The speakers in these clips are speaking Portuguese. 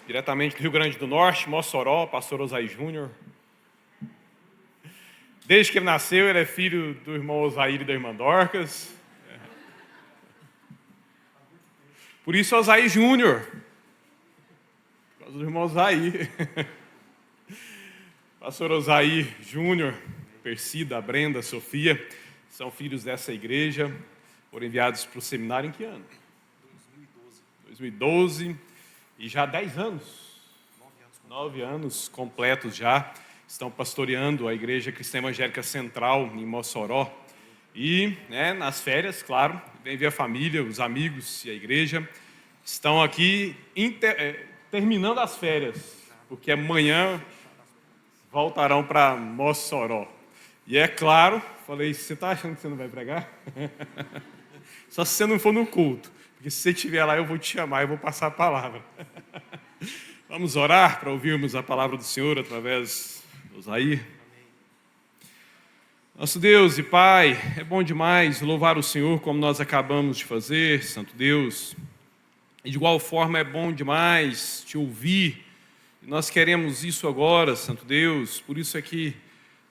diretamente do Rio Grande do Norte, Mossoró, pastor Osaí Júnior. Desde que ele nasceu, ele é filho do irmão Osair e da irmã Dorcas. Por isso, Osaí Júnior, por causa do irmão Osaí. Pastor Osaí Júnior, Persida, Brenda, Sofia, são filhos dessa igreja, foram enviados para o seminário em que ano? 2012. E já há 10 anos, 9 anos completos já, estão pastoreando a Igreja Cristã Evangélica Central em Mossoró. E nas férias, claro, vem ver a família, os amigos e a igreja. Estão aqui terminando as férias, porque amanhã voltarão para Mossoró. E é claro, falei, você está achando que você não vai pregar? Só se você não for no culto. Porque se você estiver lá, eu vou te chamar e vou passar a palavra. Vamos orar para ouvirmos a palavra do Senhor através do Osaí. Nosso Deus e Pai, é bom demais louvar o Senhor como nós acabamos de fazer, Santo Deus. E de igual forma é bom demais te ouvir. E nós queremos isso agora, Santo Deus. Por isso é que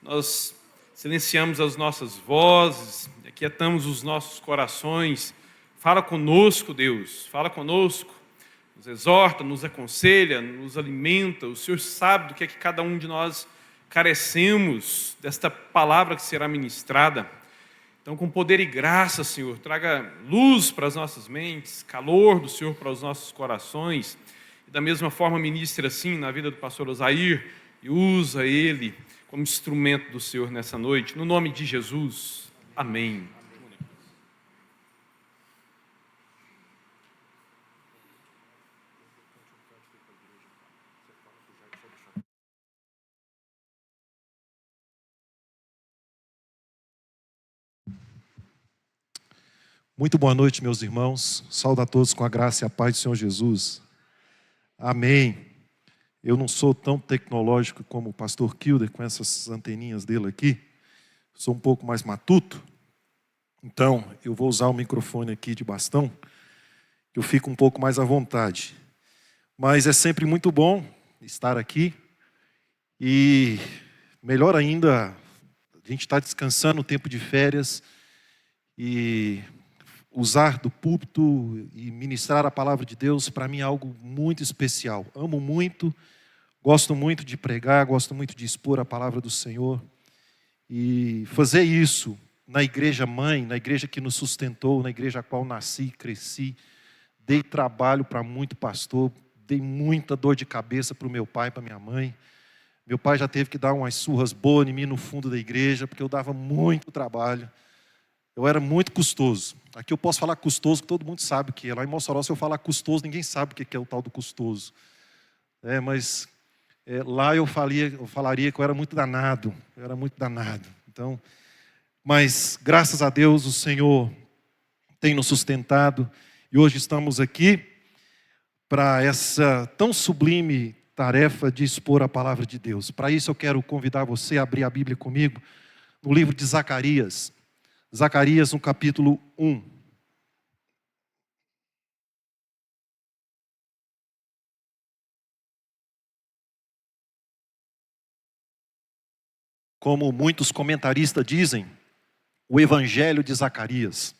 nós silenciamos as nossas vozes, aquietamos os nossos corações. Fala conosco, Deus, fala conosco, nos exorta, nos aconselha, nos alimenta. O Senhor sabe do que é que cada um de nós carecemos desta palavra que será ministrada. Então, com poder e graça, Senhor, traga luz para as nossas mentes, calor do Senhor para os nossos corações. E da mesma forma, ministra assim na vida do pastor Osair e usa ele como instrumento do Senhor nessa noite. No nome de Jesus, amém. Muito boa noite, meus irmãos. Saúdo a todos com a graça e a paz do Senhor Jesus. Amém. Eu não sou tão tecnológico como o pastor Kilder, com essas anteninhas dele aqui. Sou um pouco mais matuto. Então, eu vou usar o microfone aqui de bastão, que eu fico um pouco mais à vontade. Mas é sempre muito bom estar aqui. E, melhor ainda, a gente está descansando no tempo de férias e usar do púlpito e ministrar a palavra de Deus, para mim é algo muito especial. Amo muito, gosto muito de pregar, gosto muito de expor a palavra do Senhor. E fazer isso na igreja mãe, na igreja que nos sustentou, na igreja a qual nasci, cresci, dei trabalho para muito pastor, dei muita dor de cabeça para o meu pai, para minha mãe. Meu pai já teve que dar umas surras boas em mim no fundo da igreja, porque eu dava muito trabalho. Eu era muito custoso. Aqui eu posso falar custoso, que todo mundo sabe o que é. Lá em Mossoró, se eu falar custoso, ninguém sabe o que é o tal do custoso. Mas lá eu falaria que eu era muito danado. Eu era muito danado. Então, mas graças a Deus o Senhor tem nos sustentado. E hoje estamos aqui para essa tão sublime tarefa de expor a palavra de Deus. Para isso eu quero convidar você a abrir a Bíblia comigo no livro de Zacarias. Zacarias, no capítulo 1. Como muitos comentaristas dizem, o Evangelho de Zacarias.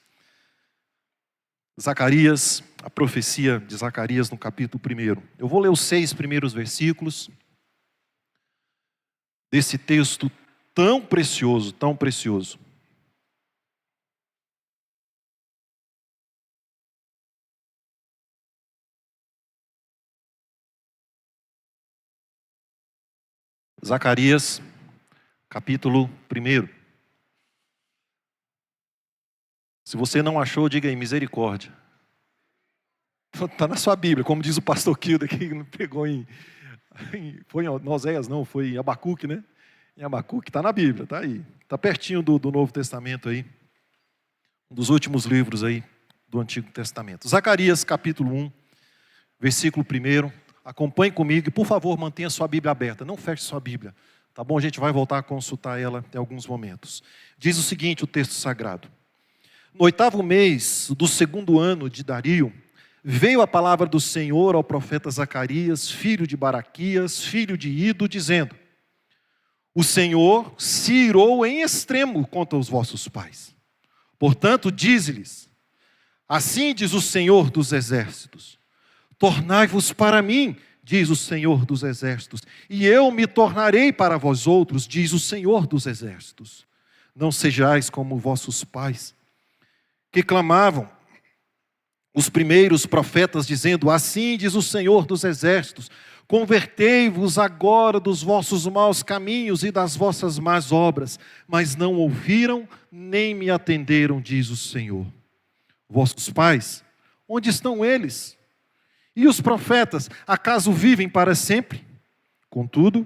Zacarias, a profecia de Zacarias no capítulo 1. Eu vou ler os 6 primeiros versículos desse texto tão precioso, tão precioso. Zacarias, capítulo 1. Se você não achou, diga aí, misericórdia. Está na sua Bíblia, como diz o pastor Kilda, que não pegou foi em Oséias, não, foi em Abacuque, né? Em Abacuque, está na Bíblia, está aí. Está pertinho do Novo Testamento aí. Um dos últimos livros aí do Antigo Testamento. Zacarias, capítulo 1, versículo 1. Acompanhe comigo e, por favor, mantenha sua Bíblia aberta. Não feche sua Bíblia, tá bom? A gente vai voltar a consultar ela em alguns momentos. Diz o seguinte, o texto sagrado. No 8º mês do 2º ano de Dario, veio a palavra do Senhor ao profeta Zacarias, filho de Baraquias, filho de Ido, dizendo: o Senhor se irou em extremo contra os vossos pais. Portanto, dize-lhes: assim diz o Senhor dos exércitos, tornai-vos para mim, diz o Senhor dos exércitos, e eu me tornarei para vós outros, diz o Senhor dos exércitos. Não sejais como vossos pais, que clamavam os primeiros profetas, dizendo: assim diz o Senhor dos exércitos, convertei-vos agora dos vossos maus caminhos e das vossas más obras. Mas não ouviram, nem me atenderam, diz o Senhor. Vossos pais, onde estão eles? E os profetas, acaso vivem para sempre? Contudo,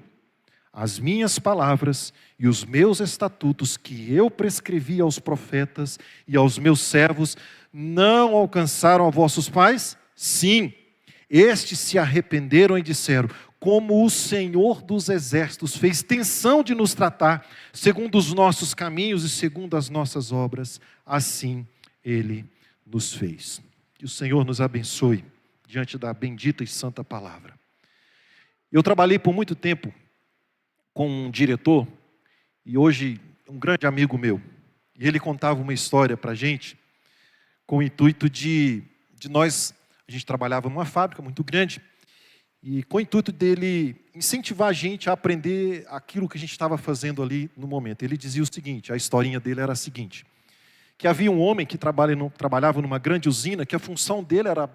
as minhas palavras e os meus estatutos que eu prescrevi aos profetas e aos meus servos não alcançaram a vossos pais? Sim, estes se arrependeram e disseram: como o Senhor dos exércitos fez tensão de nos tratar, segundo os nossos caminhos e segundo as nossas obras, assim Ele nos fez. Que o Senhor nos abençoe diante da bendita e santa palavra. Eu trabalhei por muito tempo com um diretor, e hoje um grande amigo meu, e ele contava uma história para a gente, com o intuito de nós, a gente trabalhava numa fábrica muito grande, e com o intuito dele incentivar a gente a aprender aquilo que a gente estava fazendo ali no momento. Ele dizia o seguinte, a historinha dele era a seguinte, que havia um homem que trabalhava numa grande usina, que a função dele era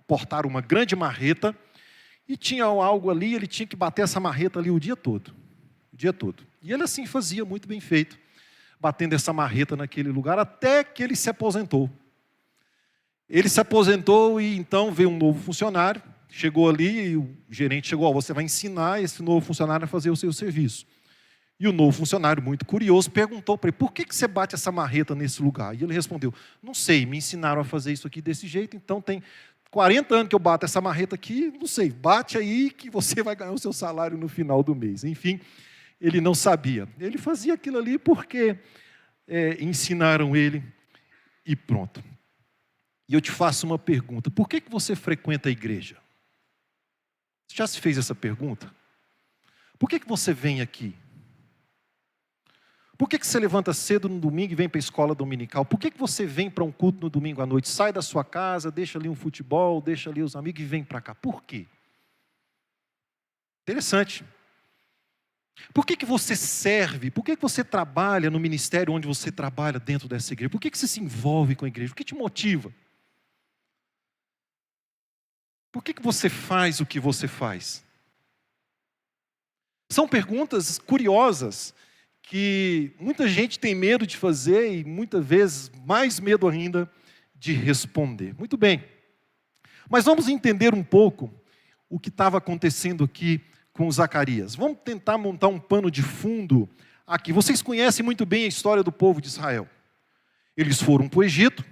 portar uma grande marreta, e tinha algo ali, ele tinha que bater essa marreta ali o dia todo. E ele assim fazia, muito bem feito, batendo essa marreta naquele lugar, até que ele se aposentou. Ele se aposentou e então veio um novo funcionário, chegou ali e o gerente chegou: você vai ensinar esse novo funcionário a fazer o seu serviço. E o novo funcionário, muito curioso, perguntou para ele: por que você bate essa marreta nesse lugar? E ele respondeu: não sei, me ensinaram a fazer isso aqui desse jeito, então tem 40 anos que eu bato essa marreta aqui, não sei, bate aí que você vai ganhar o seu salário no final do mês. Enfim, ele não sabia. Ele fazia aquilo ali porque ensinaram ele e pronto. E eu te faço uma pergunta: por que você frequenta a igreja? Você já se fez essa pergunta? Por que você vem aqui? Por que você levanta cedo no domingo e vem para a escola dominical? Por que você vem para um culto no domingo à noite? Sai da sua casa, deixa ali um futebol, deixa ali os amigos e vem para cá. Por quê? Interessante. Por que você serve? Por que você trabalha no ministério onde você trabalha dentro dessa igreja? Por que você se envolve com a igreja? O que te motiva? Por que você faz o que você faz? São perguntas curiosas que muita gente tem medo de fazer e muitas vezes mais medo ainda de responder. Muito bem, mas vamos entender um pouco o que estava acontecendo aqui com Zacarias. Vamos tentar montar um pano de fundo aqui. Vocês conhecem muito bem a história do povo de Israel. Eles foram para o Egito,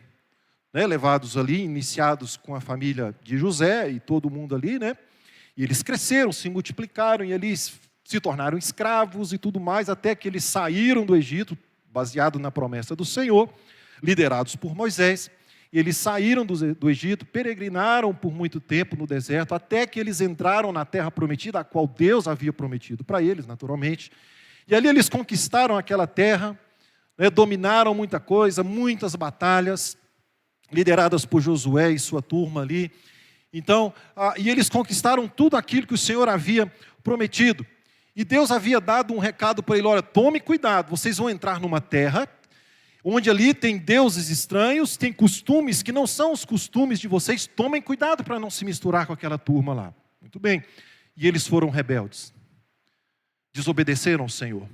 levados ali, iniciados com a família de José e todo mundo ali, e eles cresceram, se multiplicaram e eles se tornaram escravos e tudo mais, até que eles saíram do Egito, baseado na promessa do Senhor, liderados por Moisés. E eles saíram do Egito, peregrinaram por muito tempo no deserto, até que eles entraram na terra prometida, a qual Deus havia prometido para eles, naturalmente. E ali eles conquistaram aquela terra, dominaram muita coisa, muitas batalhas, lideradas por Josué e sua turma ali. Então, e eles conquistaram tudo aquilo que o Senhor havia prometido. E Deus havia dado um recado para ele: olha, tome cuidado, vocês vão entrar numa terra onde ali tem deuses estranhos, tem costumes que não são os costumes de vocês, tomem cuidado para não se misturar com aquela turma lá. Muito bem. E eles foram rebeldes, desobedeceram ao Senhor,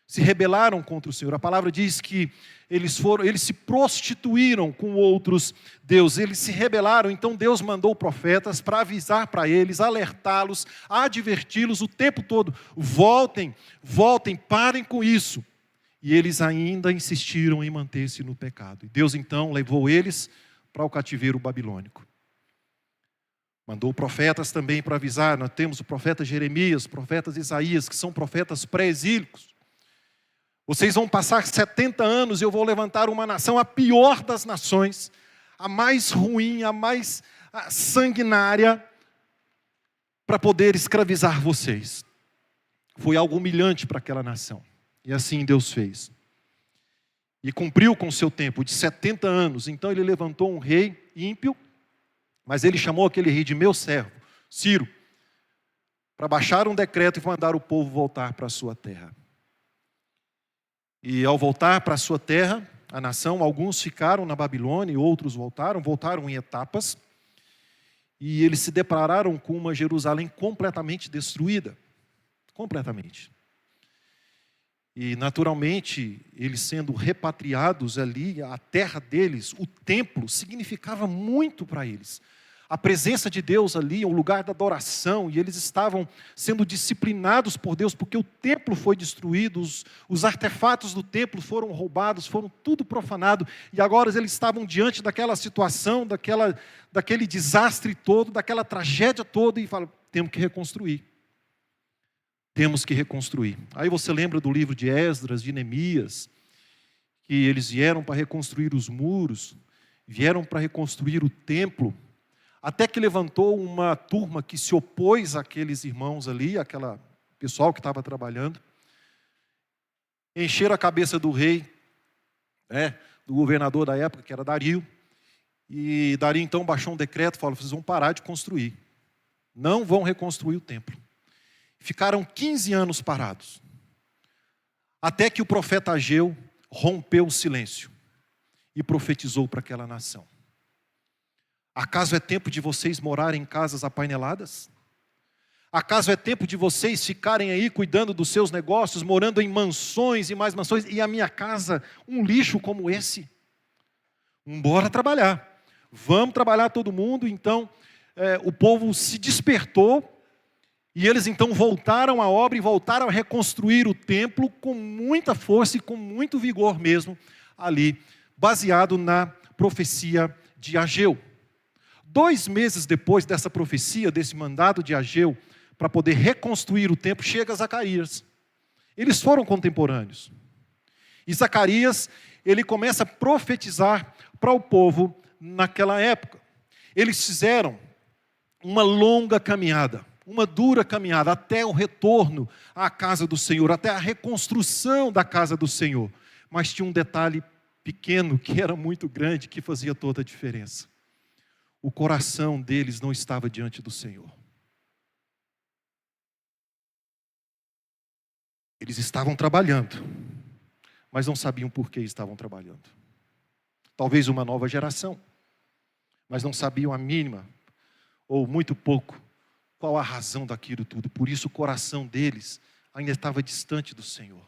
se rebelaram contra o Senhor. A palavra diz que eles se prostituíram com outros deuses, eles se rebelaram. Então Deus mandou profetas para avisar para eles, alertá-los, adverti-los o tempo todo: voltem, parem com isso. E eles ainda insistiram em manter-se no pecado. E Deus então levou eles para o cativeiro babilônico. Mandou profetas também para avisar. Nós temos o profeta Jeremias, profetas Isaías, que são profetas pré-exílicos. Vocês vão passar 70 anos e eu vou levantar uma nação, a pior das nações, a mais ruim, a mais sanguinária, para poder escravizar vocês. Foi algo humilhante para aquela nação. E assim Deus fez. E cumpriu com o seu tempo de 70 anos. Então ele levantou um rei ímpio, mas ele chamou aquele rei de meu servo, Ciro, para baixar um decreto e mandar o povo voltar para a sua terra. E ao voltar para a sua terra, a nação, alguns ficaram na Babilônia e outros voltaram em etapas. E eles se depararam com uma Jerusalém completamente destruída. Completamente. E naturalmente, eles sendo repatriados ali, a terra deles, o templo, significava muito para eles. A presença de Deus ali, o lugar da adoração, e eles estavam sendo disciplinados por Deus, porque o templo foi destruído, os artefatos do templo foram roubados, foram tudo profanado, e agora eles estavam diante daquela situação, daquele desastre todo, daquela tragédia toda, e falam, temos que reconstruir. Temos que reconstruir. Aí você lembra do livro de Esdras, de Neemias, que eles vieram para reconstruir os muros, vieram para reconstruir o templo, até que levantou uma turma que se opôs àqueles irmãos ali, aquela pessoal que estava trabalhando, encheram a cabeça do rei, do governador da época, que era Dario, e Dario então baixou um decreto, falou, vocês vão parar de construir, não vão reconstruir o templo. Ficaram 15 anos parados, até que o profeta Ageu rompeu o silêncio e profetizou para aquela nação. Acaso é tempo de vocês morarem em casas apaineladas? Acaso é tempo de vocês ficarem aí cuidando dos seus negócios, morando em mansões e mais mansões, e a minha casa, um lixo como esse? Bora trabalhar. Vamos trabalhar todo mundo. Então, o povo se despertou, e eles então voltaram à obra e voltaram a reconstruir o templo com muita força e com muito vigor mesmo, ali, baseado na profecia de Ageu. 2 meses depois dessa profecia, desse mandado de Ageu, para poder reconstruir o templo, chega Zacarias. Eles foram contemporâneos. E Zacarias, ele começa a profetizar para o povo naquela época. Eles fizeram uma longa caminhada, uma dura caminhada, até o retorno à casa do Senhor, até a reconstrução da casa do Senhor. Mas tinha um detalhe pequeno, que era muito grande, que fazia toda a diferença. O coração deles não estava diante do Senhor. Eles estavam trabalhando, mas não sabiam por que estavam trabalhando. Talvez uma nova geração, mas não sabiam a mínima, ou muito pouco, qual a razão daquilo tudo. Por isso o coração deles ainda estava distante do Senhor.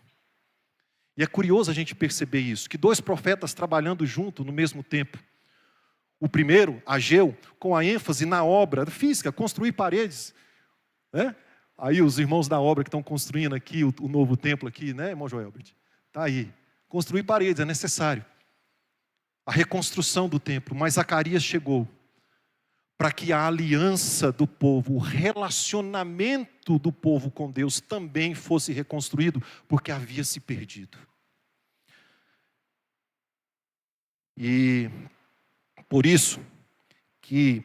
E é curioso a gente perceber isso, que 2 profetas trabalhando junto no mesmo tempo. O primeiro, Ageu, com a ênfase na obra física, construir paredes. Aí os irmãos da obra que estão construindo aqui o novo templo aqui, né, irmão Joelbert? Está aí. Construir paredes é necessário. A reconstrução do templo. Mas Zacarias chegou para que a aliança do povo, o relacionamento do povo com Deus também fosse reconstruído, porque havia se perdido. E por isso que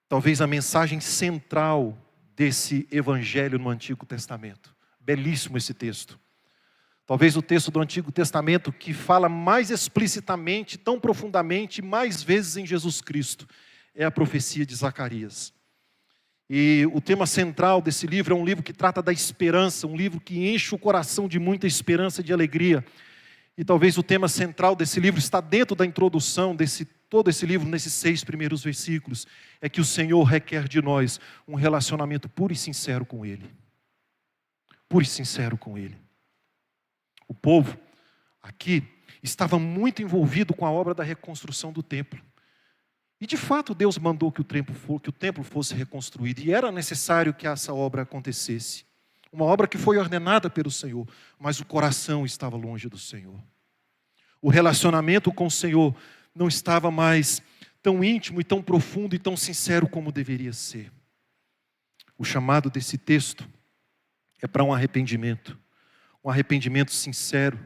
talvez a mensagem central desse evangelho no Antigo Testamento, belíssimo esse texto, talvez o texto do Antigo Testamento que fala mais explicitamente, tão profundamente, mais vezes em Jesus Cristo, é a profecia de Zacarias. E o tema central desse livro é um livro que trata da esperança, um livro que enche o coração de muita esperança e de alegria. E talvez o tema central desse livro está dentro da introdução todo esse livro, nesses 6 primeiros versículos, é que o Senhor requer de nós um relacionamento puro e sincero com Ele. Puro e sincero com Ele. O povo aqui estava muito envolvido com a obra da reconstrução do templo. E de fato Deus mandou que o templo fosse reconstruído, e era necessário que essa obra acontecesse. Uma obra que foi ordenada pelo Senhor, mas o coração estava longe do Senhor. O relacionamento com o Senhor não estava mais tão íntimo e tão profundo e tão sincero como deveria ser. O chamado desse texto é para um arrependimento sincero,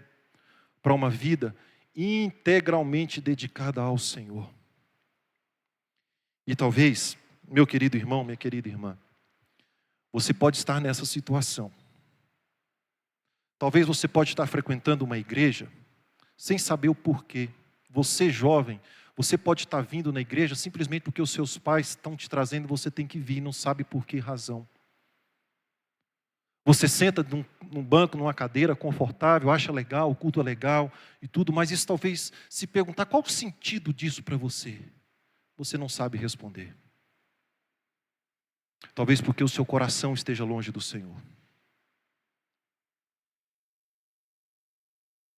para uma vida integralmente dedicada ao Senhor. E talvez, meu querido irmão, minha querida irmã, você pode estar nessa situação. Talvez você pode estar frequentando uma igreja sem saber o porquê. Você jovem, você pode estar vindo na igreja simplesmente porque os seus pais estão te trazendo e você tem que vir, não sabe por que razão. Você senta num banco, numa cadeira confortável, acha legal, o culto é legal e tudo, mas isso talvez se perguntar qual o sentido disso para você. Você não sabe responder. Talvez porque o seu coração esteja longe do Senhor.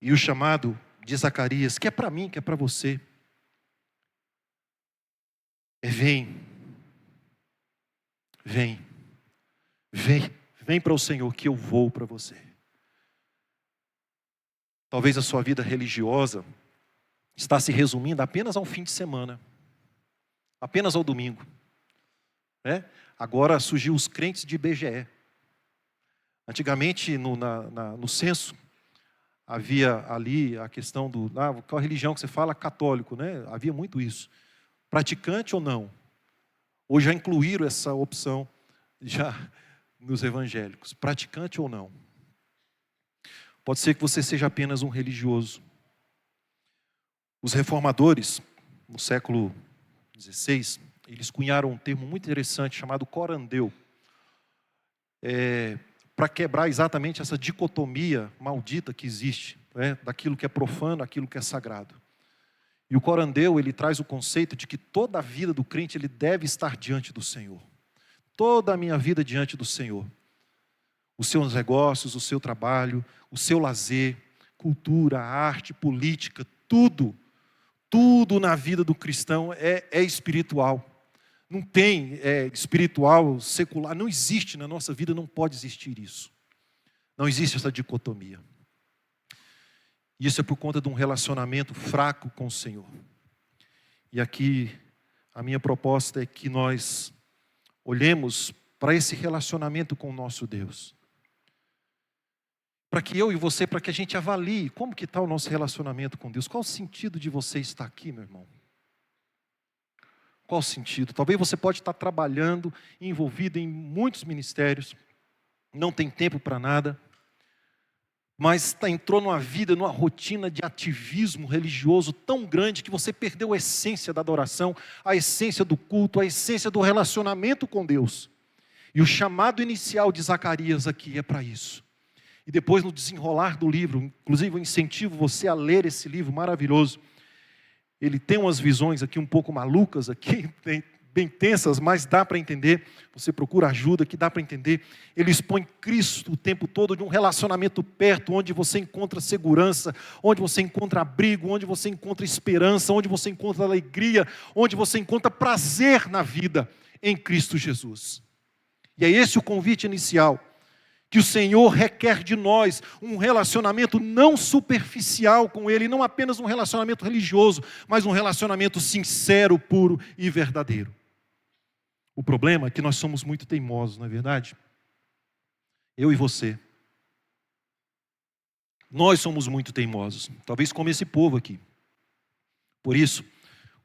E o chamado de Zacarias, que é para mim, que é para você, é vem, vem para o Senhor que eu vou para você. Talvez a sua vida religiosa está se resumindo apenas ao fim de semana, apenas ao domingo. Agora surgiu os crentes de IBGE. Antigamente no censo havia ali a questão do qual religião que você fala? Católico, né? Havia muito isso. Praticante ou não? Hoje já incluíram essa opção já nos evangélicos. Praticante ou não? Pode ser que você seja apenas um religioso. Os reformadores, no século XVI, eles cunharam um termo muito interessante chamado corandeu, para quebrar exatamente essa dicotomia maldita que existe, daquilo que é profano, aquilo que é sagrado. E o corandeu, ele traz o conceito de que toda a vida do crente, ele deve estar diante do Senhor. Toda a minha vida diante do Senhor. Os seus negócios, o seu trabalho, o seu lazer, cultura, arte, política, tudo na vida do cristão é espiritual. Não tem espiritual, secular, não existe na nossa vida, não pode existir isso. Não existe essa dicotomia. Isso é por conta de um relacionamento fraco com o Senhor. E aqui a minha proposta é que nós olhemos para esse relacionamento com o nosso Deus. Para que eu e você, para que a gente avalie como que está o nosso relacionamento com Deus. Qual o sentido de você estar aqui, meu irmão? Qual o sentido? Talvez você pode estar trabalhando, envolvido em muitos ministérios, não tem tempo para nada, mas entrou numa vida, numa rotina de ativismo religioso tão grande que você perdeu a essência da adoração, a essência do culto, a essência do relacionamento com Deus. E o chamado inicial de Zacarias aqui é para isso. E depois no desenrolar do livro, inclusive eu incentivo você a ler esse livro maravilhoso. Ele tem umas visões aqui um pouco malucas, aqui, bem tensas, mas dá para entender. Você procura ajuda que dá para entender. Ele expõe Cristo o tempo todo de um relacionamento perto, onde você encontra segurança, onde você encontra abrigo, onde você encontra esperança, onde você encontra alegria, onde você encontra prazer na vida em Cristo Jesus. E é esse o convite inicial, que o Senhor requer de nós, um relacionamento não superficial com Ele, não apenas um relacionamento religioso, mas um relacionamento sincero, puro e verdadeiro. O problema é que nós somos muito teimosos, não é verdade? Eu e você. Nós somos muito teimosos, talvez como esse povo aqui. Por isso,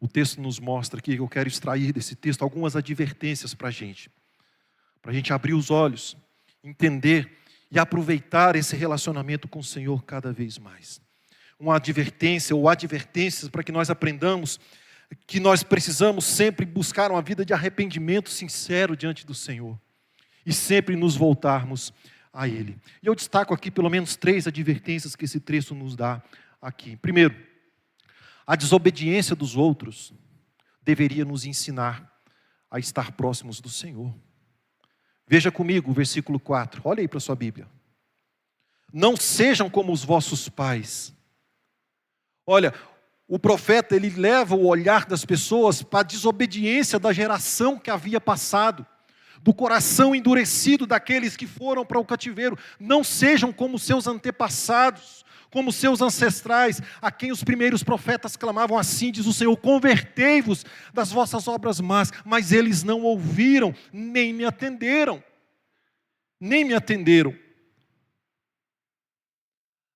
o texto nos mostra aqui, eu quero extrair desse texto algumas advertências para a gente abrir os olhos, entender e aproveitar esse relacionamento com o Senhor cada vez mais. Uma advertência ou advertências para que nós aprendamos que nós precisamos sempre buscar uma vida de arrependimento sincero diante do Senhor e sempre nos voltarmos a Ele. E eu destaco aqui pelo menos 3 advertências que esse texto nos dá aqui. Primeiro, a desobediência dos outros deveria nos ensinar a estar próximos do Senhor. Veja comigo o versículo 4, olha aí para a sua Bíblia. Não sejam como os vossos pais. Olha, o profeta ele leva o olhar das pessoas para a desobediência da geração que havia passado, do coração endurecido daqueles que foram para o cativeiro. Não sejam como seus antepassados, como seus ancestrais, a quem os primeiros profetas clamavam assim, diz o Senhor, convertei-vos das vossas obras más, mas eles não ouviram, nem me atenderam.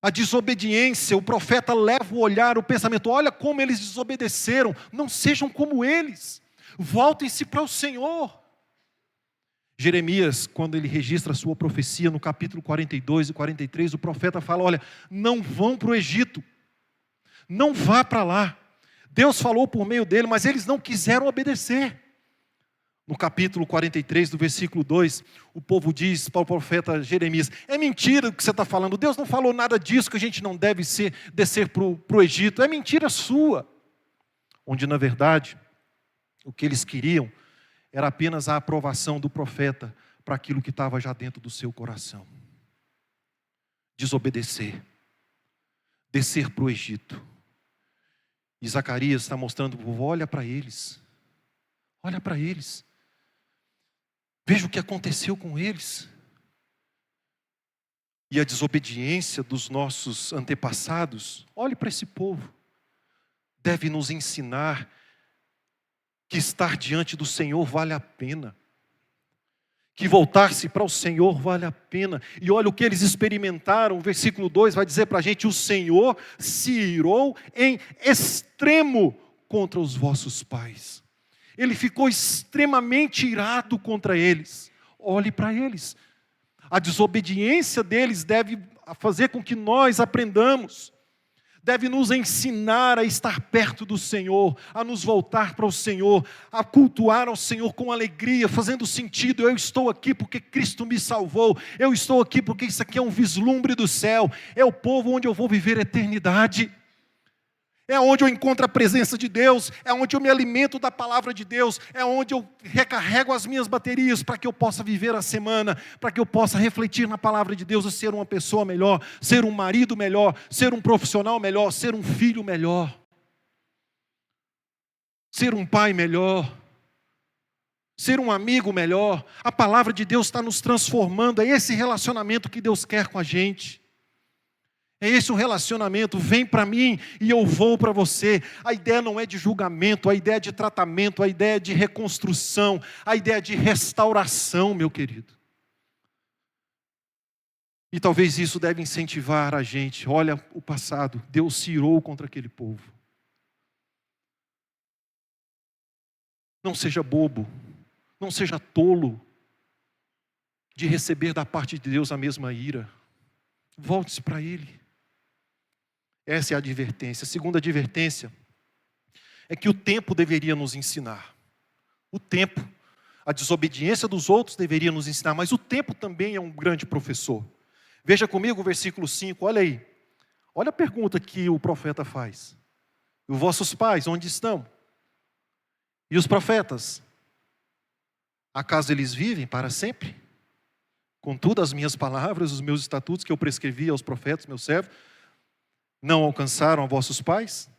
A desobediência, o profeta leva o olhar, o pensamento, olha como eles desobedeceram, não sejam como eles. Voltem-se para o Senhor. Jeremias, quando ele registra a sua profecia no capítulo 42 e 43, o profeta fala: olha, não vão para o Egito, não vá para lá. Deus falou por meio dele, mas eles não quiseram obedecer. No capítulo 43, do versículo 2, o povo diz para o profeta Jeremias: é mentira o que você está falando, Deus não falou nada disso, que a gente não deve descer para o Egito, é mentira sua. Onde na verdade, o que eles queriam era apenas a aprovação do profeta para aquilo que estava já dentro do seu coração. Desobedecer, descer para o Egito. E Zacarias está mostrando para o povo: olha para eles, olha para eles, veja o que aconteceu com eles. E a desobediência dos nossos antepassados, olhe para esse povo, deve nos ensinar que estar diante do Senhor vale a pena, que voltar-se para o Senhor vale a pena. E olha o que eles experimentaram, o versículo 2 vai dizer para a gente: o Senhor se irou em extremo contra os vossos pais. Ele ficou extremamente irado contra eles. Olhe para eles. A desobediência deles deve fazer com que nós aprendamos, deve nos ensinar a estar perto do Senhor, a nos voltar para o Senhor, a cultuar ao Senhor com alegria, fazendo sentido: eu estou aqui porque Cristo me salvou, eu estou aqui porque isso aqui é um vislumbre do céu, é o povo onde eu vou viver a eternidade, é onde eu encontro a presença de Deus, é onde eu me alimento da palavra de Deus, é onde eu recarrego as minhas baterias para que eu possa viver a semana, para que eu possa refletir na palavra de Deus e ser uma pessoa melhor, ser um marido melhor, ser um profissional melhor, ser um filho melhor, ser um pai melhor, ser um amigo melhor. A palavra de Deus está nos transformando, é esse relacionamento que Deus quer com a gente. É esse o relacionamento: vem para mim e eu vou para você. A ideia não é de julgamento, a ideia é de tratamento, a ideia é de reconstrução, a ideia é de restauração, meu querido. E talvez isso deve incentivar a gente: olha o passado, Deus se irou contra aquele povo. Não seja bobo, não seja tolo de receber da parte de Deus a mesma ira. Volte-se para Ele. Essa é a advertência. A segunda advertência é que o tempo deveria nos ensinar. O tempo. A desobediência dos outros deveria nos ensinar, mas o tempo também é um grande professor. Veja comigo o versículo 5, olha aí. Olha a pergunta que o profeta faz: os vossos pais, onde estão? E os profetas? Acaso eles vivem para sempre? Contudo, as minhas palavras, os meus estatutos que eu prescrevi aos profetas, meus servos, não alcançaram a vossos pais?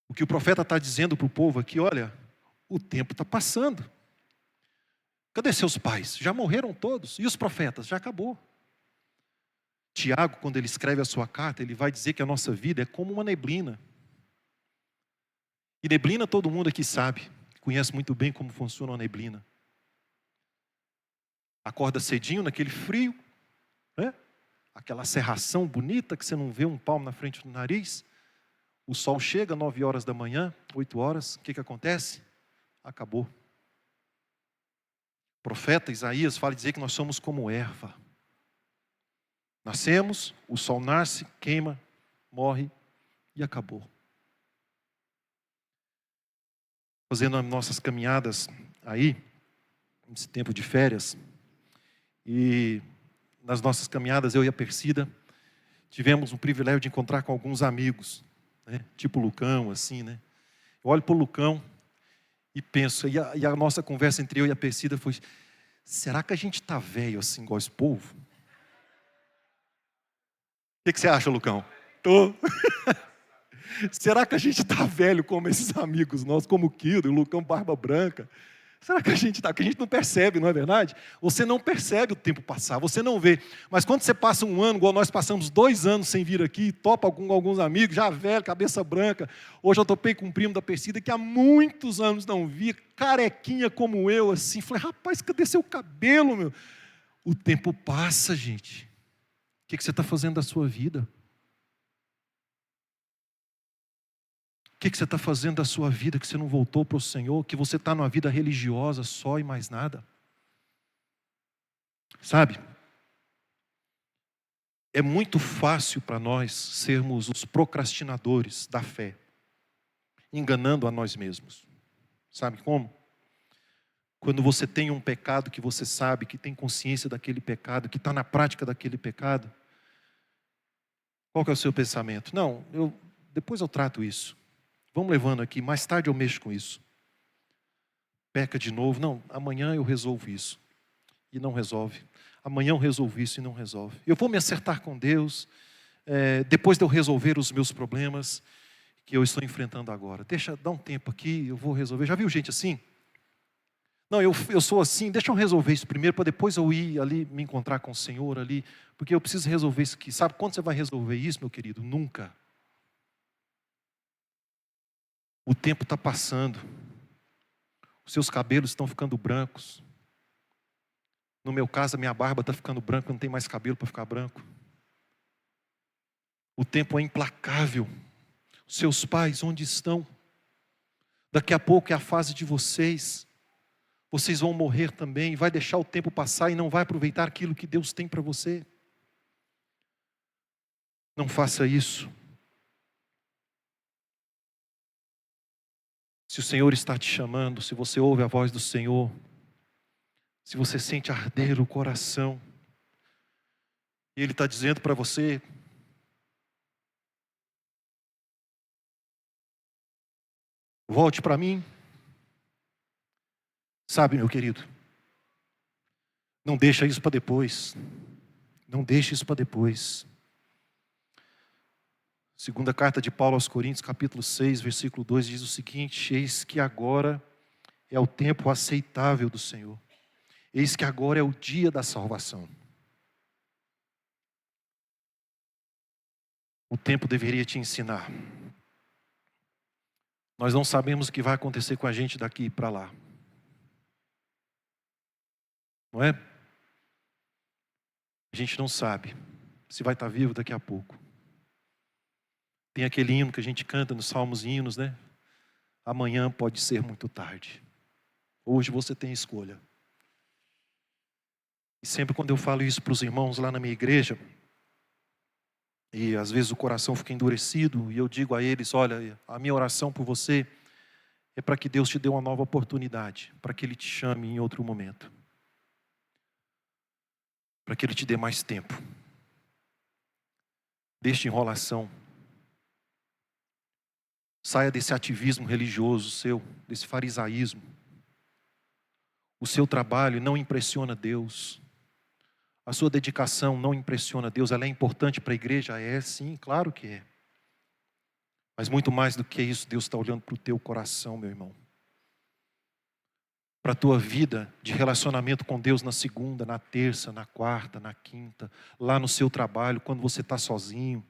O que o profeta está dizendo para o povo aqui: olha, o tempo está passando. Cadê seus pais? Já morreram todos. E os profetas? Já acabou. Tiago, quando ele escreve a sua carta, ele vai dizer que a nossa vida é como uma neblina. E neblina todo mundo aqui sabe, conhece muito bem como funciona a neblina. Acorda cedinho naquele frio, né? Aquela cerração bonita que você não vê um palmo na frente do nariz. O sol chega 9 horas da manhã, 8 horas, o que acontece? Acabou. O profeta Isaías fala dizer que nós somos como erva. Nascemos, o sol nasce, queima, morre e acabou. Fazendo as nossas caminhadas aí, nesse tempo de férias, e nas nossas caminhadas, eu e a Persida, tivemos o privilégio de encontrar com alguns amigos, né? Tipo o Lucão, assim, né? Eu olho para o Lucão e penso, e a nossa conversa entre eu e a Persida foi: será que a gente está velho assim, igual esse povo? O que você acha, Lucão? Tô. Será que a gente está velho como esses amigos nossos, como o Kildo, o Lucão Barba Branca? Será que a gente está? Que a gente não percebe, não é verdade? Você não percebe o tempo passar, você não vê. Mas quando você passa um ano, igual nós passamos 2 anos sem vir aqui, topa alguns amigos, já velho, cabeça branca. Hoje eu topei com um primo da Persida que há muitos anos não via, carequinha como eu, assim. Falei: rapaz, cadê seu cabelo, meu? O tempo passa, gente. O que você está fazendo da sua vida? O que você está fazendo da sua vida que você não voltou para o Senhor, que você está numa vida religiosa só e mais nada? Sabe? É muito fácil para nós sermos os procrastinadores da fé, enganando a nós mesmos. Sabe como? Quando você tem um pecado que você sabe, que tem consciência daquele pecado, que está na prática daquele pecado, qual que é o seu pensamento? Não, depois eu trato isso. Vamos levando aqui, mais tarde eu mexo com isso. Peca de novo, não, amanhã eu resolvo isso. E não resolve. Amanhã eu resolvo isso e não resolve. Eu vou me acertar com Deus, depois de eu resolver os meus problemas que eu estou enfrentando agora. Dá um tempo aqui, eu vou resolver. Já viu gente assim? Não, eu sou assim, deixa eu resolver isso primeiro, para depois eu ir ali me encontrar com o Senhor ali, porque eu preciso resolver isso aqui. Sabe quando você vai resolver isso, meu querido? Nunca. O tempo está passando. Os seus cabelos estão ficando brancos. No meu caso, a minha barba está ficando branca, não tem mais cabelo para ficar branco. O tempo é implacável. Os seus pais, onde estão? Daqui a pouco é a fase de vocês. Vocês vão morrer também, vai deixar o tempo passar e não vai aproveitar aquilo que Deus tem para você. Não faça isso. Se o Senhor está te chamando, se você ouve a voz do Senhor, se você sente arder o coração, e Ele está dizendo para você: volte para mim. Sabe, meu querido, não deixa isso para depois. Não deixe isso para depois. Segunda carta de Paulo aos Coríntios, capítulo 6, versículo 2, diz o seguinte: eis que agora é o tempo aceitável do Senhor. Eis que agora é o dia da salvação. O tempo deveria te ensinar. Nós não sabemos o que vai acontecer com a gente daqui para lá. Não é? A gente não sabe se vai estar vivo daqui a pouco. Tem aquele hino que a gente canta nos salmos e hinos, né? Amanhã pode ser muito tarde. Hoje você tem escolha. E sempre quando eu falo isso para os irmãos lá na minha igreja, e às vezes o coração fica endurecido, e eu digo a eles: olha, a minha oração por você é para que Deus te dê uma nova oportunidade, para que Ele te chame em outro momento, para que Ele te dê mais tempo. Deixe enrolação. Saia desse ativismo religioso seu, desse farisaísmo. O seu trabalho não impressiona Deus. A sua dedicação não impressiona Deus. Ela é importante para a igreja? É, sim, claro que é. Mas muito mais do que isso, Deus está olhando para o teu coração, meu irmão. Para a tua vida de relacionamento com Deus na segunda, na terça, na quarta, na quinta, lá no seu trabalho, quando você está sozinho.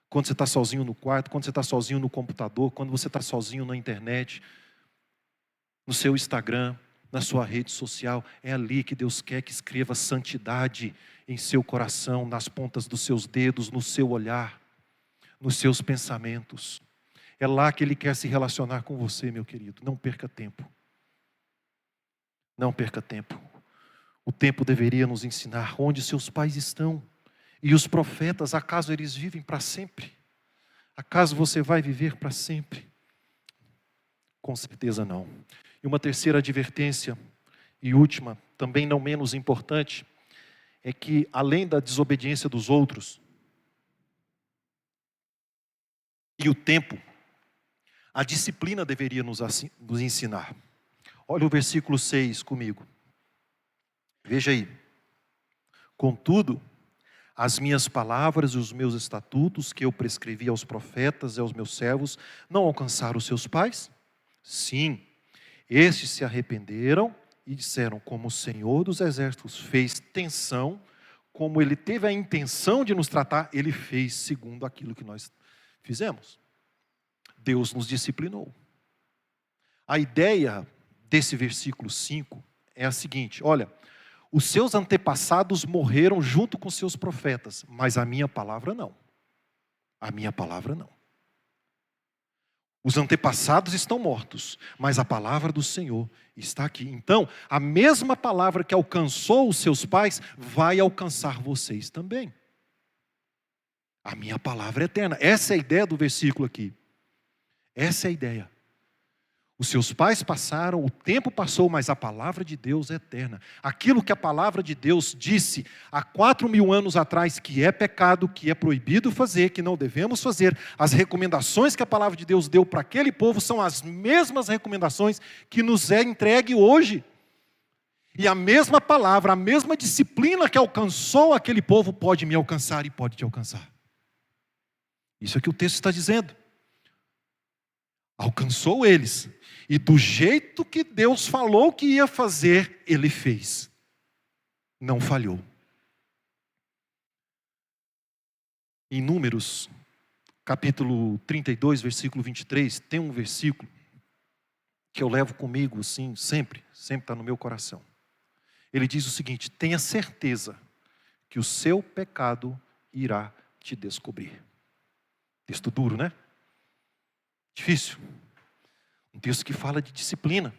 Quando você está sozinho no quarto, quando você está sozinho no computador, quando você está sozinho na internet, no seu Instagram, na sua rede social, é ali que Deus quer que escreva santidade em seu coração, nas pontas dos seus dedos, no seu olhar, nos seus pensamentos. É lá que Ele quer se relacionar com você, meu querido. Não perca tempo. Não perca tempo. O tempo deveria nos ensinar onde seus pais estão. E os profetas, acaso eles vivem para sempre? Acaso você vai viver para sempre? Com certeza não. E uma terceira advertência, e última, também não menos importante, é que além da desobediência dos outros, e o tempo, a disciplina deveria nos ensinar. Olha o versículo 6 comigo. Veja aí. Contudo, as minhas palavras e os meus estatutos que eu prescrevi aos profetas e aos meus servos não alcançaram os seus pais? Sim, estes se arrependeram e disseram: como o Senhor dos Exércitos fez tensão, como Ele teve a intenção de nos tratar, Ele fez segundo aquilo que nós fizemos. Deus nos disciplinou. A ideia desse versículo 5 é a seguinte: olha, os seus antepassados morreram junto com seus profetas, mas a minha palavra não. A minha palavra não. Os antepassados estão mortos, mas a palavra do Senhor está aqui. Então, a mesma palavra que alcançou os seus pais vai alcançar vocês também. A minha palavra é eterna. Essa é a ideia do versículo aqui. Essa é a ideia. Os seus pais passaram, o tempo passou, mas a palavra de Deus é eterna. Aquilo que a palavra de Deus disse há 4.000 anos atrás, que é pecado, que é proibido fazer, que não devemos fazer, as recomendações que a palavra de Deus deu para aquele povo são as mesmas recomendações que nos é entregue hoje. E a mesma palavra, a mesma disciplina que alcançou aquele povo pode me alcançar e pode te alcançar. Isso é o que o texto está dizendo. Alcançou eles. E do jeito que Deus falou que ia fazer, Ele fez. Não falhou. Em Números, capítulo 32, versículo 23, tem um versículo que eu levo comigo, assim, sempre está no meu coração. Ele diz o seguinte: tenha certeza que o seu pecado irá te descobrir. Texto duro, né? Difícil. Um texto que fala de disciplina.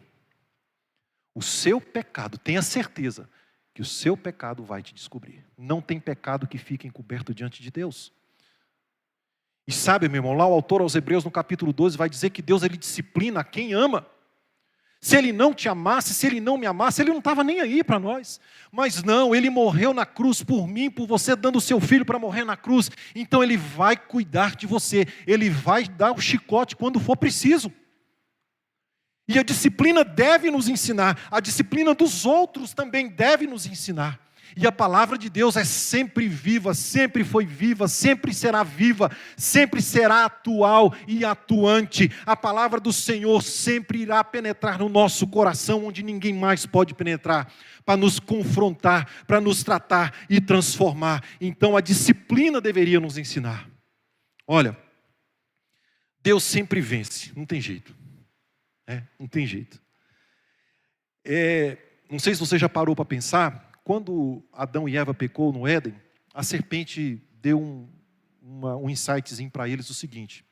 O seu pecado, tenha certeza que o seu pecado vai te descobrir. Não tem pecado que fique encoberto diante de Deus. E sabe, meu irmão, lá o autor aos Hebreus no capítulo 12 vai dizer que Deus ele disciplina a quem ama. Se Ele não te amasse, se Ele não me amasse, Ele não estava nem aí para nós. Mas não, Ele morreu na cruz por mim, por você, dando o seu filho para morrer na cruz. Então Ele vai cuidar de você. Ele vai dar o chicote quando for preciso. E a disciplina deve nos ensinar. A disciplina dos outros também deve nos ensinar. E a palavra de Deus é sempre viva, sempre foi viva, sempre será atual e atuante. A palavra do Senhor sempre irá penetrar no nosso coração, onde ninguém mais pode penetrar, para nos confrontar, para nos tratar e transformar. Então a disciplina deveria nos ensinar. Olha, Deus sempre vence, não tem jeito. Não tem jeito. Não sei se você já parou para pensar. Quando Adão e Eva pecou no Éden, a serpente deu um insightzinho para eles o seguinte.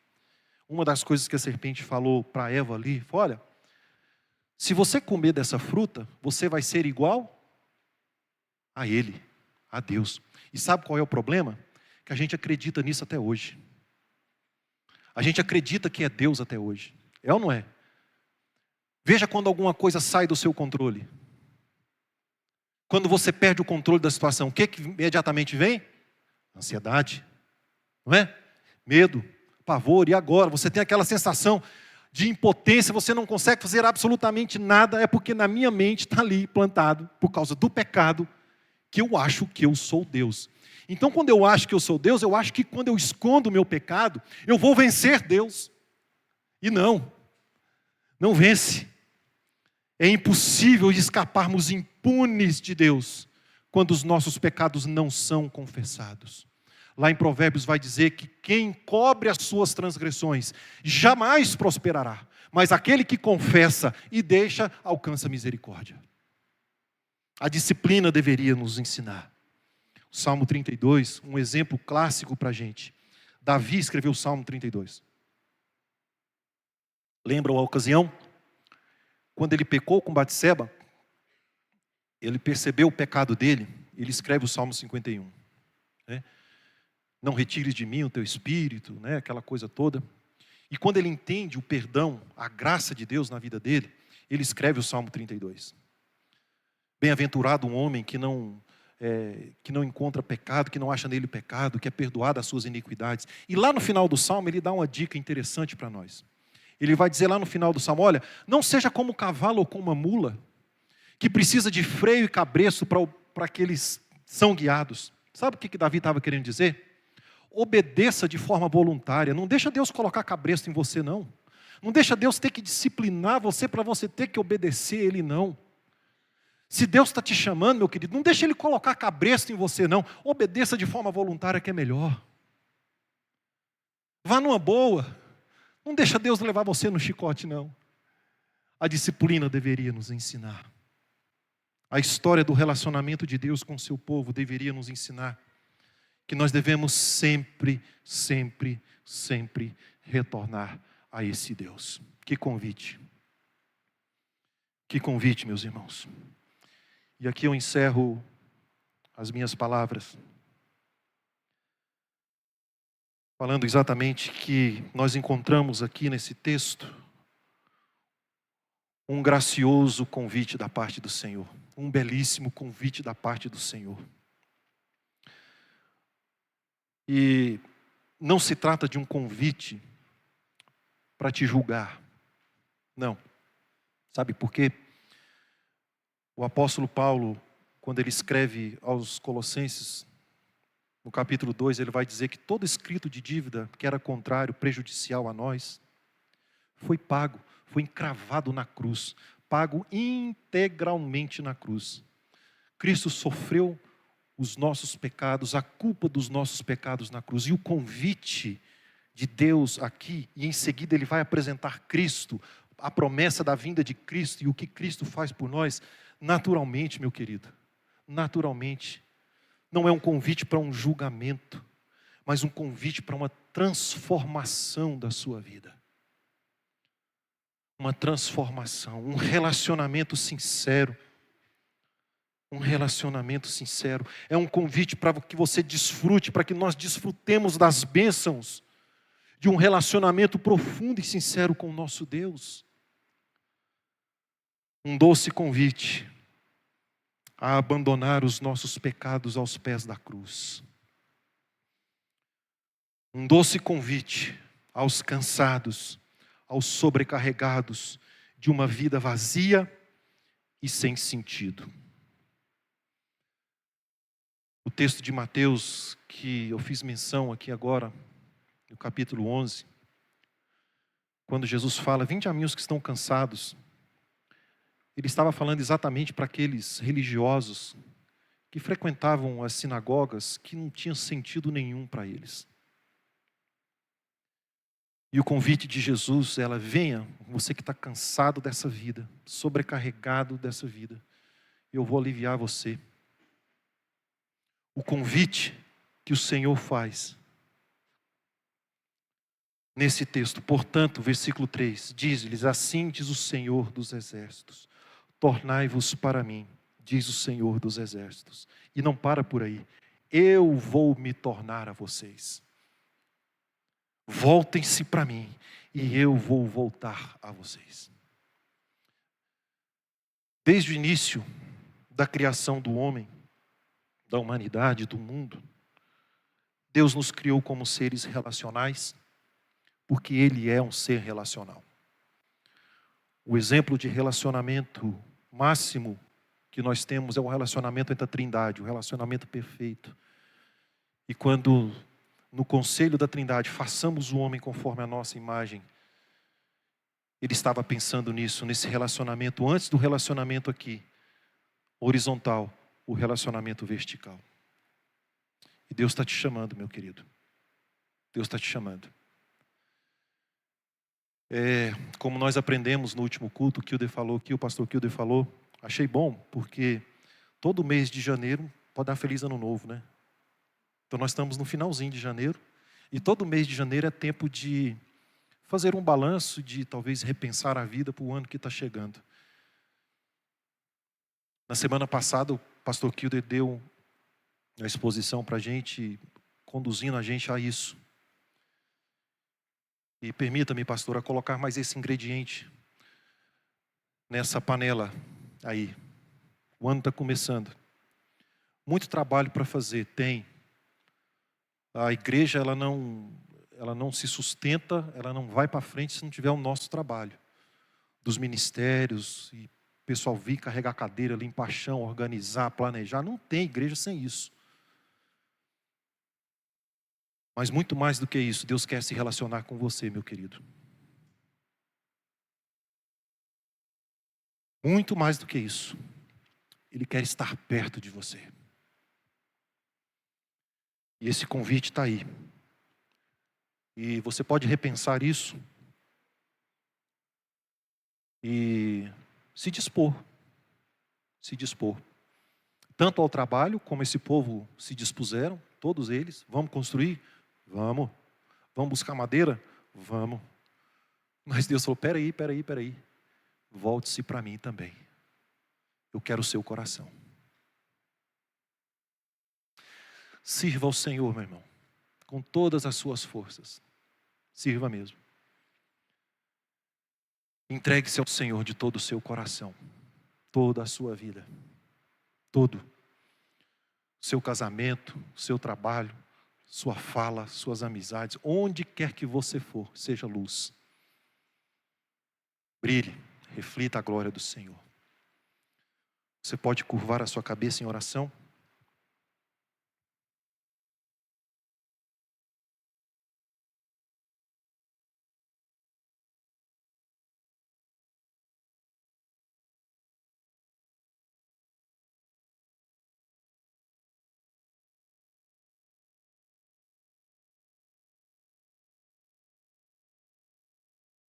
Uma das coisas que a serpente falou para Eva ali, foi: olha, se você comer dessa fruta, você vai ser igual a Ele, a Deus. E sabe qual é o problema? Que a gente acredita nisso até hoje. A gente acredita que é Deus até hoje. É ou não é? Veja quando alguma coisa sai do seu controle. Quando você perde o controle da situação, o que imediatamente vem? Ansiedade, não é? Medo, pavor. E agora? Você tem aquela sensação de impotência, você não consegue fazer absolutamente nada. É porque na minha mente está ali plantado, por causa do pecado, que eu acho que eu sou Deus. Então quando eu acho que eu sou Deus, eu acho que quando eu escondo o meu pecado, eu vou vencer Deus. E não vence. É impossível escaparmos impunes de Deus quando os nossos pecados não são confessados. Lá em Provérbios vai dizer que quem cobre as suas transgressões jamais prosperará, mas aquele que confessa e deixa alcança misericórdia. A disciplina deveria nos ensinar. O Salmo 32, um exemplo clássico para a gente. Davi escreveu o Salmo 32. Lembram a ocasião? Quando ele pecou com Batseba, ele percebeu o pecado dele, ele escreve o Salmo 51. Não retires de mim o teu espírito, aquela coisa toda. E quando ele entende o perdão, a graça de Deus na vida dele, ele escreve o Salmo 32. Bem-aventurado um homem que não encontra pecado, que não acha nele pecado, que é perdoado as suas iniquidades. E lá no final do Salmo ele dá uma dica interessante para nós. Ele vai dizer lá no final do Salmo: olha, não seja como um cavalo ou como uma mula, que precisa de freio e cabresto para que eles são guiados. Sabe o que Davi estava querendo dizer? Obedeça de forma voluntária. Não deixa Deus colocar cabresto em você, não. Não deixa Deus ter que disciplinar você para você ter que obedecer Ele, não. Se Deus está te chamando, meu querido, não deixa Ele colocar cabresto em você, não. Obedeça de forma voluntária, que é melhor. Vá numa boa. Não deixa Deus levar você no chicote, não. A disciplina deveria nos ensinar. A história do relacionamento de Deus com o seu povo deveria nos ensinar que nós devemos sempre retornar a esse Deus. Que convite. Que convite, meus irmãos. E aqui eu encerro as minhas palavras, falando exatamente que nós encontramos aqui nesse texto um gracioso convite da parte do Senhor, um belíssimo convite da parte do Senhor. E não se trata de um convite para te julgar, não. Sabe por quê? O apóstolo Paulo, quando ele escreve aos Colossenses, no capítulo 2, ele vai dizer que todo escrito de dívida que era contrário, prejudicial a nós, foi pago, foi encravado na cruz, pago integralmente na cruz. Cristo sofreu os nossos pecados, a culpa dos nossos pecados na cruz. E o convite de Deus aqui, e em seguida ele vai apresentar Cristo, a promessa da vinda de Cristo e o que Cristo faz por nós, naturalmente, meu querido, naturalmente. Não é um convite para um julgamento, mas um convite para uma transformação da sua vida. Uma transformação, um relacionamento sincero. Um relacionamento sincero. É um convite para que você desfrute, para que nós desfrutemos das bênçãos de um relacionamento profundo e sincero com o nosso Deus. Um doce convite a abandonar os nossos pecados aos pés da cruz. Um doce convite aos cansados, aos sobrecarregados de uma vida vazia e sem sentido. O texto de Mateus, que eu fiz menção aqui agora, no capítulo 11, quando Jesus fala, vinde a mim os que estão cansados, ele estava falando exatamente para aqueles religiosos que frequentavam as sinagogas, que não tinha sentido nenhum para eles. E o convite de Jesus, ela venha, você que está cansado dessa vida, sobrecarregado dessa vida, eu vou aliviar você. O convite que o Senhor faz nesse texto, portanto, versículo 3, diz-lhes, assim diz o Senhor dos exércitos, tornai-vos para mim, diz o Senhor dos exércitos. E não para por aí, eu vou me tornar a vocês. Voltem-se para mim e eu vou voltar a vocês. Desde o início da criação do homem, da humanidade, do mundo, Deus nos criou como seres relacionais, porque Ele é um ser relacional. O exemplo de relacionamento máximo que nós temos é o relacionamento entre a Trindade, o relacionamento perfeito. E quando no conselho da Trindade façamos o homem conforme a nossa imagem, Ele estava pensando nisso, nesse relacionamento, antes do relacionamento aqui, horizontal, o relacionamento vertical. E Deus está te chamando, meu querido. Deus está te chamando. Como nós aprendemos no último culto, o Kilder falou aqui, o pastor Kilder falou, achei bom, porque todo mês de janeiro pode dar feliz ano novo, né? Então nós estamos no finalzinho de janeiro, e todo mês de janeiro é tempo de fazer um balanço, de talvez repensar a vida para o ano que está chegando. Na semana passada, o pastor Kilder deu a exposição para a gente, conduzindo a gente a isso. E permita-me, pastora, colocar mais esse ingrediente nessa panela aí. O ano está começando. Muito trabalho para fazer, tem. A igreja, ela não se sustenta, ela não vai para frente se não tiver o nosso trabalho. Dos ministérios, e o pessoal vir carregar cadeira, limpar chão, organizar, planejar. Não tem igreja sem isso. Mas muito mais do que isso, Deus quer se relacionar com você, meu querido. Muito mais do que isso. Ele quer estar perto de você. E esse convite está aí. E você pode repensar isso e se dispor. Se dispor. Tanto ao trabalho, como esse povo se dispuseram, todos eles. Vamos construir? Vamos. Vamos buscar madeira? Vamos. Mas Deus falou, peraí. Volte-se para mim também. Eu quero o seu coração. Sirva ao Senhor, meu irmão, com todas as suas forças. Sirva mesmo. Entregue-se ao Senhor de todo o seu coração, toda a sua vida, todo. Seu casamento, seu trabalho, sua fala, suas amizades, onde quer que você for, seja luz. Brilhe, reflita a glória do Senhor. Você pode curvar a sua cabeça em oração?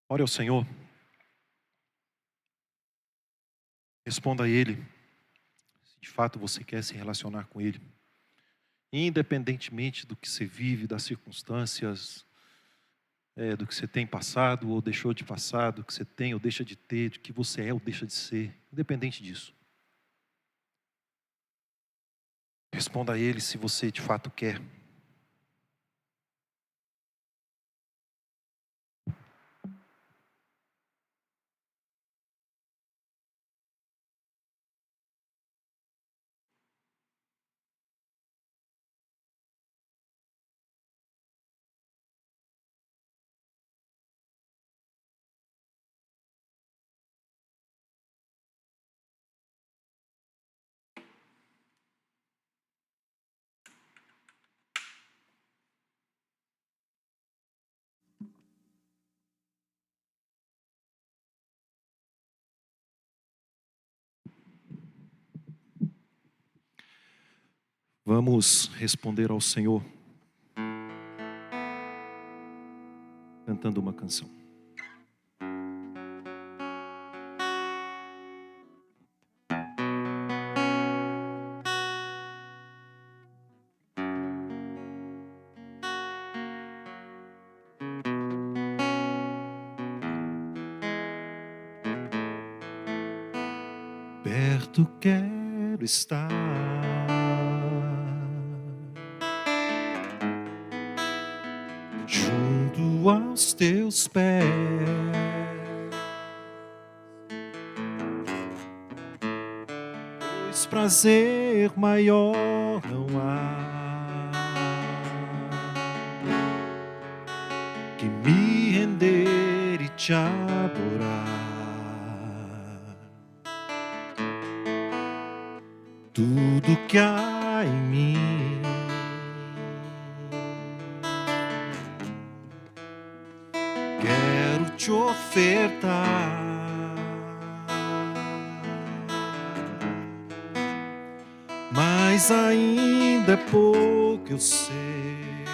Ore ao Senhor. Responda a Ele, se de fato você quer se relacionar com Ele. Independentemente do que você vive, das circunstâncias, do que você tem passado ou deixou de passar, do que você tem ou deixa de ter, do que você é ou deixa de ser, independente disso. Responda a Ele se você de fato quer. Vamos responder ao Senhor cantando uma canção. Perto quero estar, junto aos teus pés, pois prazer maior não há que me render e te adorar. Tudo que há em mim quero te ofertar, mas ainda é pouco, eu sei,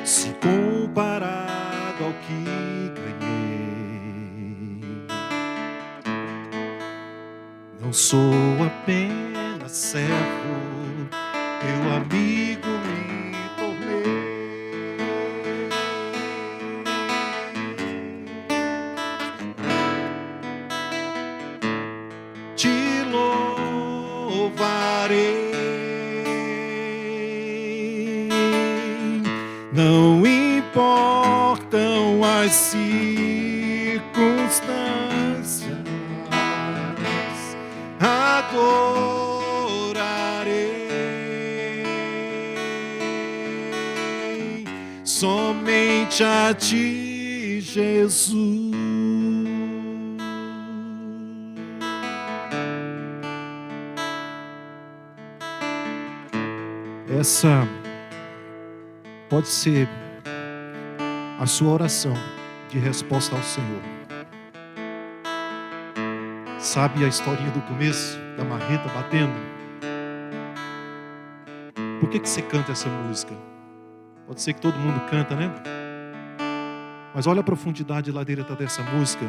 se comparado ao que ganhei. Não sou apenas servo, teu amigo me tornei. Te louvarei, não importam as circunstâncias, adorarei somente a ti, Jesus. Essa pode ser a sua oração de resposta ao Senhor. Sabe a historinha do começo, da marreta batendo? Por que você canta essa música? Pode ser que todo mundo canta, né? Mas olha a profundidade lá dentro dessa música,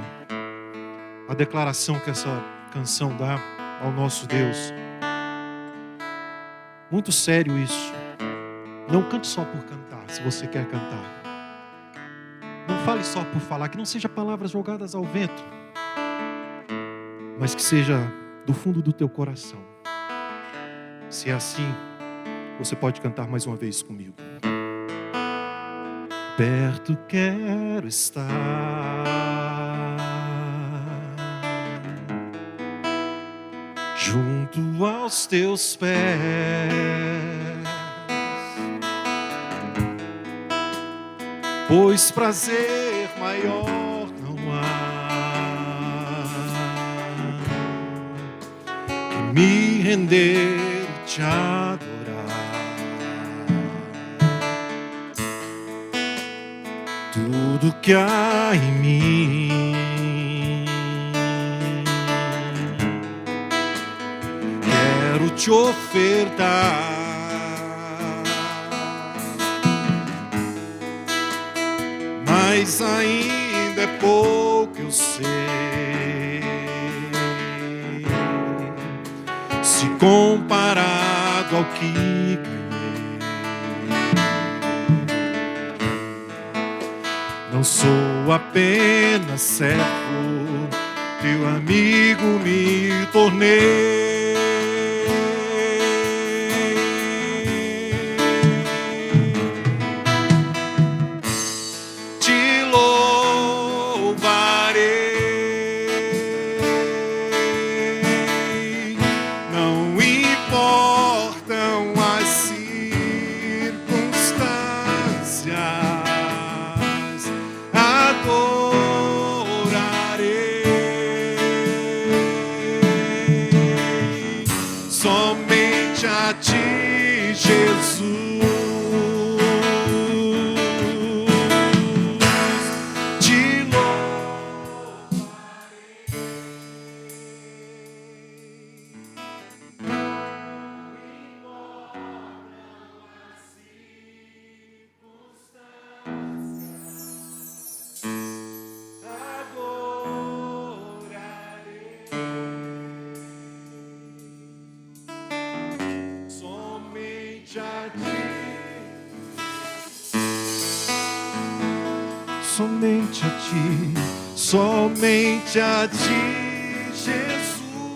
a declaração que essa canção dá ao nosso Deus. Muito sério isso. Não cante só por cantar, se você quer cantar. fale só por falar, que não seja palavras jogadas ao vento, mas que seja do fundo do teu coração. Se é assim, você pode cantar mais uma vez comigo. Perto quero estar, junto aos teus pés, pois prazer maior não há que me render e te adorar. Tudo que há em mim quero te ofertar, mas ainda é pouco, eu sei, se comparado ao que ganhei. Não sou apenas servo, teu amigo me tornei. Te louvarei, não importam as circunstâncias. Somente a ti, Jesus, te louvarei. Somente a ti, somente a ti, Jesus,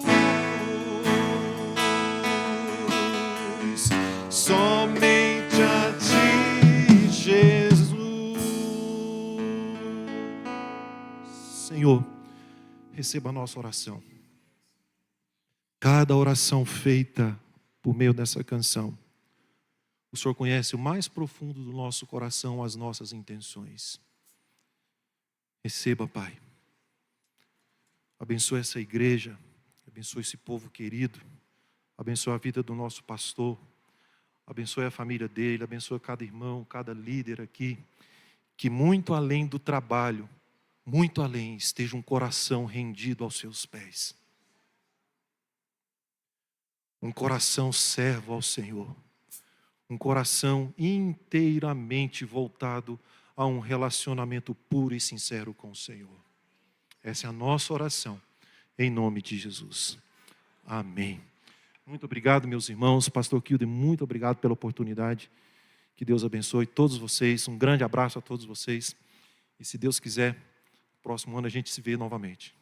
somente a ti, Jesus. Senhor, receba a nossa oração. Cada oração feita por meio dessa canção, o Senhor conhece o mais profundo do nosso coração, as nossas intenções. Receba, Pai. Abençoe essa igreja, abençoe esse povo querido, abençoe a vida do nosso pastor, abençoe a família dele, abençoe cada irmão, cada líder aqui, que muito além do trabalho, muito além, esteja um coração rendido aos seus pés. Um coração servo ao Senhor, um coração inteiramente voltado a um relacionamento puro e sincero com o Senhor. Essa é a nossa oração, em nome de Jesus. Amém. Muito obrigado, meus irmãos. Pastor Kilder, muito obrigado pela oportunidade. Que Deus abençoe todos vocês. Um grande abraço a todos vocês. E se Deus quiser, próximo ano a gente se vê novamente.